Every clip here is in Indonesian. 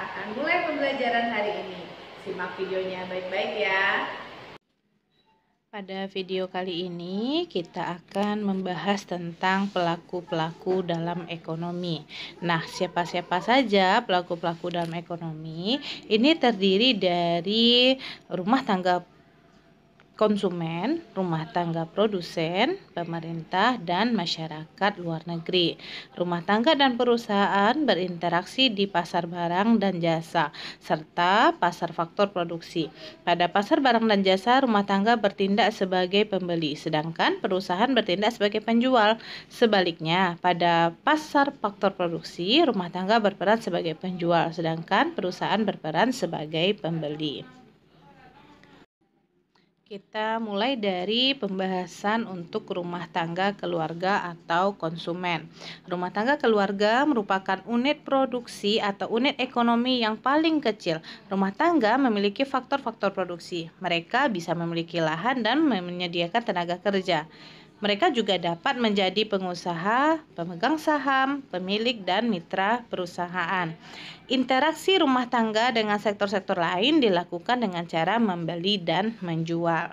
akan mulai pembelajaran hari ini. Simak videonya baik-baik ya. Pada video kali ini kita akan membahas tentang pelaku-pelaku dalam ekonomi. Nah, siapa-siapa saja pelaku-pelaku dalam ekonomi? Ini terdiri dari rumah tangga konsumen, rumah tangga produsen, pemerintah, dan masyarakat luar negeri. Rumah tangga dan perusahaan berinteraksi di pasar barang dan jasa, serta pasar faktor produksi. Pada pasar barang dan jasa, rumah tangga bertindak sebagai pembeli, sedangkan perusahaan bertindak sebagai penjual. Sebaliknya, pada pasar faktor produksi, rumah tangga berperan sebagai penjual, sedangkan perusahaan berperan sebagai pembeli. Kita mulai dari pembahasan untuk rumah tangga keluarga atau konsumen. Rumah tangga keluarga merupakan unit produksi atau unit ekonomi yang paling kecil. Rumah tangga memiliki faktor-faktor produksi. Mereka bisa memiliki lahan dan menyediakan tenaga kerja. Mereka juga dapat menjadi pengusaha, pemegang saham, pemilik, dan mitra perusahaan. Interaksi rumah tangga dengan sektor-sektor lain dilakukan dengan cara membeli dan menjual.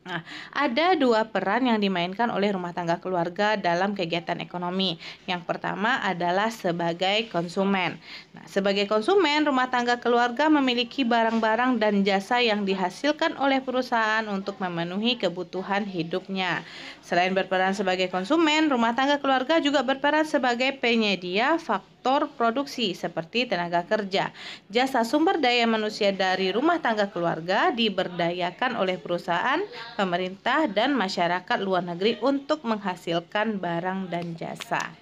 Nah, ada dua peran yang dimainkan oleh rumah tangga keluarga dalam kegiatan ekonomi. Yang pertama adalah sebagai konsumen. Nah, sebagai konsumen, rumah tangga keluarga memiliki barang-barang dan jasa yang dihasilkan oleh perusahaan untuk memenuhi kebutuhan hidupnya. Selain berperan sebagai konsumen, rumah tangga keluarga juga berperan sebagai penyedia faktor produksi seperti tenaga kerja. Jasa sumber daya manusia dari rumah tangga keluarga diberdayakan oleh perusahaan, pemerintah, dan masyarakat luar negeri untuk menghasilkan barang dan jasa.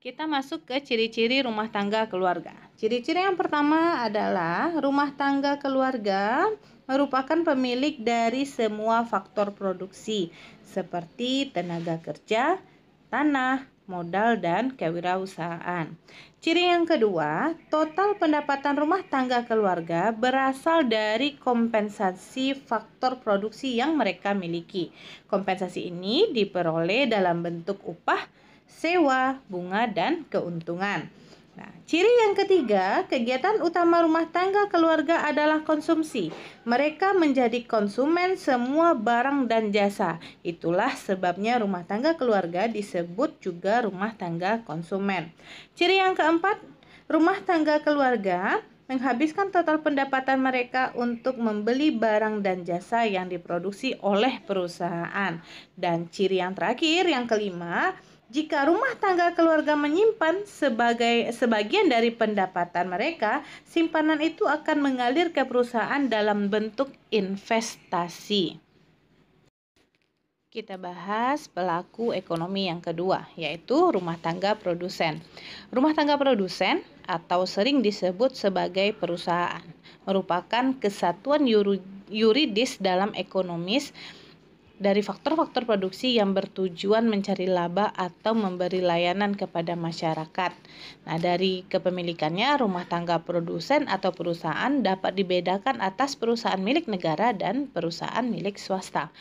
Kita masuk ke ciri-ciri rumah tangga keluarga. Ciri-ciri yang pertama adalah rumah tangga keluarga merupakan pemilik dari semua faktor produksi seperti tenaga kerja, tanah, modal, dan kewirausahaan. Ciri yang kedua, total pendapatan rumah tangga keluarga berasal dari kompensasi faktor produksi yang mereka miliki. Kompensasi ini diperoleh dalam bentuk upah, sewa, bunga, dan keuntungan. Nah, ciri yang ketiga, kegiatan utama rumah tangga keluarga adalah konsumsi. Mereka menjadi konsumen semua barang dan jasa. Itulah sebabnya rumah tangga keluarga disebut juga rumah tangga konsumen. Ciri yang keempat, rumah tangga keluarga menghabiskan total pendapatan mereka untuk membeli barang dan jasa yang diproduksi oleh perusahaan. Dan ciri yang terakhir, yang kelima, jika rumah tangga keluarga menyimpan sebagian dari pendapatan mereka, simpanan itu akan mengalir ke perusahaan dalam bentuk investasi. Kita bahas pelaku ekonomi yang kedua, yaitu rumah tangga produsen. Rumah tangga produsen atau sering disebut sebagai perusahaan merupakan kesatuan yuridis dalam ekonomis dari faktor-faktor produksi yang bertujuan mencari laba atau memberi layanan kepada masyarakat. Nah, dari kepemilikannya, rumah tangga produsen atau perusahaan dapat dibedakan atas perusahaan milik negara dan perusahaan milik swasta.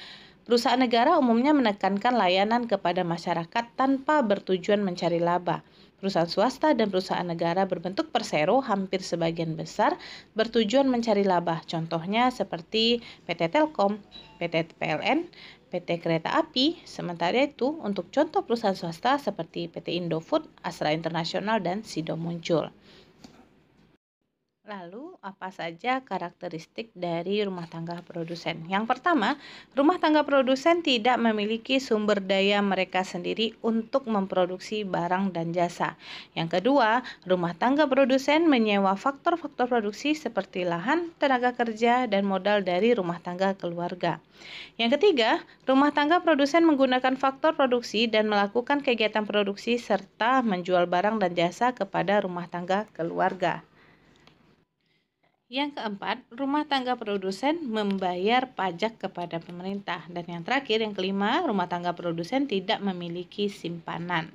Perusahaan negara umumnya menekankan layanan kepada masyarakat tanpa bertujuan mencari laba. Perusahaan swasta dan perusahaan negara berbentuk persero hampir sebagian besar bertujuan mencari laba. Contohnya seperti PT Telkom, PT PLN, PT Kereta Api. Sementara itu, untuk contoh perusahaan swasta seperti PT Indofood, Astra Internasional, dan Sido muncul. Lalu, apa saja karakteristik dari rumah tangga produsen? Yang pertama, rumah tangga produsen tidak memiliki sumber daya mereka sendiri untuk memproduksi barang dan jasa. Yang kedua, rumah tangga produsen menyewa faktor-faktor produksi seperti lahan, tenaga kerja, dan modal dari rumah tangga keluarga. Yang ketiga, rumah tangga produsen menggunakan faktor produksi dan melakukan kegiatan produksi serta menjual barang dan jasa kepada rumah tangga keluarga. Yang keempat, rumah tangga produsen membayar pajak kepada pemerintah. Dan yang terakhir, yang kelima, rumah tangga produsen tidak memiliki simpanan.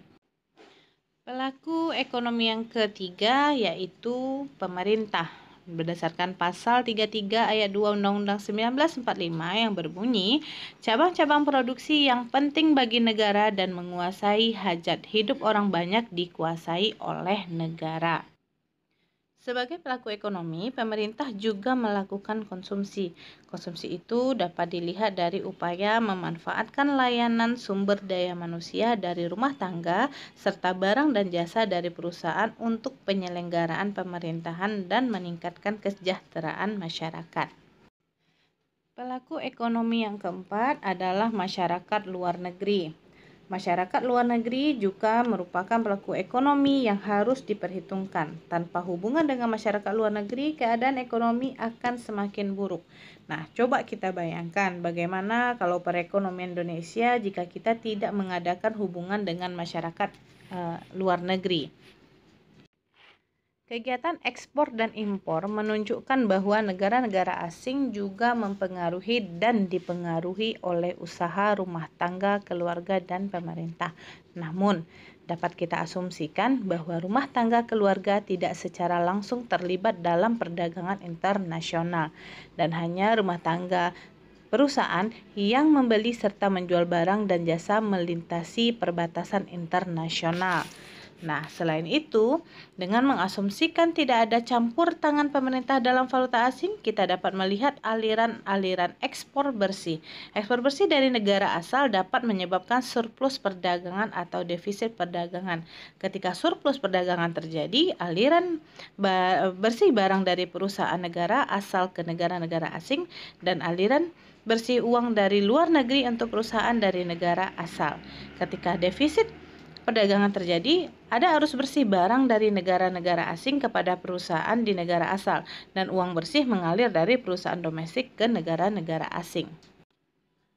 Pelaku ekonomi yang ketiga yaitu pemerintah. berdasarkan pasal 33 ayat 2 Undang-Undang 1945 yang berbunyi, cabang-cabang produksi yang penting bagi negara dan menguasai hajat hidup orang banyak dikuasai oleh negara. Sebagai pelaku ekonomi, pemerintah juga melakukan konsumsi. Konsumsi itu dapat dilihat dari upaya memanfaatkan layanan sumber daya manusia dari rumah tangga serta barang dan jasa dari perusahaan untuk penyelenggaraan pemerintahan dan meningkatkan kesejahteraan masyarakat. Pelaku ekonomi yang keempat adalah masyarakat luar negeri. Masyarakat luar negeri juga merupakan pelaku ekonomi yang harus diperhitungkan. Tanpa hubungan dengan masyarakat luar negeri, keadaan ekonomi akan semakin buruk. Nah, coba kita bayangkan bagaimana kalau perekonomian Indonesia jika kita tidak mengadakan hubungan dengan masyarakat luar negeri. Kegiatan ekspor dan impor menunjukkan bahwa negara-negara asing juga mempengaruhi dan dipengaruhi oleh usaha rumah tangga, keluarga, dan pemerintah. Namun, dapat kita asumsikan bahwa rumah tangga keluarga tidak secara langsung terlibat dalam perdagangan internasional, dan hanya rumah tangga perusahaan yang membeli serta menjual barang dan jasa melintasi perbatasan internasional. Nah, selain itu, dengan mengasumsikan tidak ada campur tangan pemerintah dalam valuta asing, kita dapat melihat aliran-aliran ekspor bersih. Ekspor bersih dari negara asal dapat menyebabkan surplus perdagangan atau defisit perdagangan. Ketika surplus perdagangan terjadi, aliran bersih barang dari perusahaan negara asal ke negara-negara asing dan aliran bersih uang dari luar negeri untuk perusahaan dari negara asal. Ketika defisit perdagangan terjadi, ada arus bersih barang dari negara-negara asing kepada perusahaan di negara asal, dan uang bersih mengalir dari perusahaan domestik ke negara-negara asing.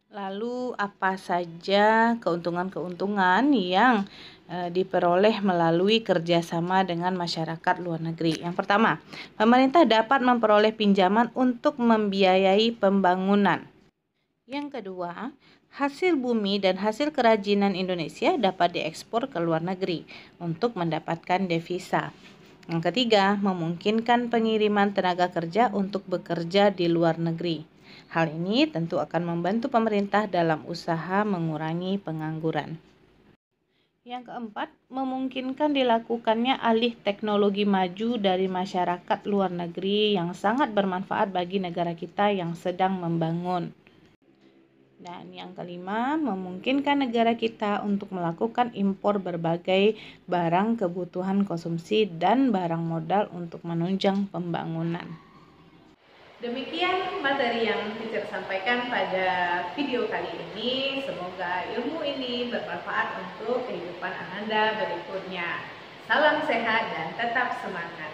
Lalu, apa saja keuntungan-keuntungan yang diperoleh melalui kerjasama dengan masyarakat luar negeri? Yang pertama, pemerintah dapat memperoleh pinjaman untuk membiayai pembangunan. Yang kedua, hasil bumi dan hasil kerajinan Indonesia dapat diekspor ke luar negeri untuk mendapatkan devisa. Yang ketiga, memungkinkan pengiriman tenaga kerja untuk bekerja di luar negeri. Hal ini tentu akan membantu pemerintah dalam usaha mengurangi pengangguran. Yang keempat, memungkinkan dilakukannya alih teknologi maju dari masyarakat luar negeri yang sangat bermanfaat bagi negara kita yang sedang membangun. Dan yang kelima, memungkinkan negara kita untuk melakukan impor berbagai barang kebutuhan konsumsi dan barang modal untuk menunjang pembangunan. Demikian materi yang teacher sampaikan pada video kali ini. Semoga ilmu ini bermanfaat untuk kehidupan Ananda berikutnya. Salam sehat dan tetap semangat.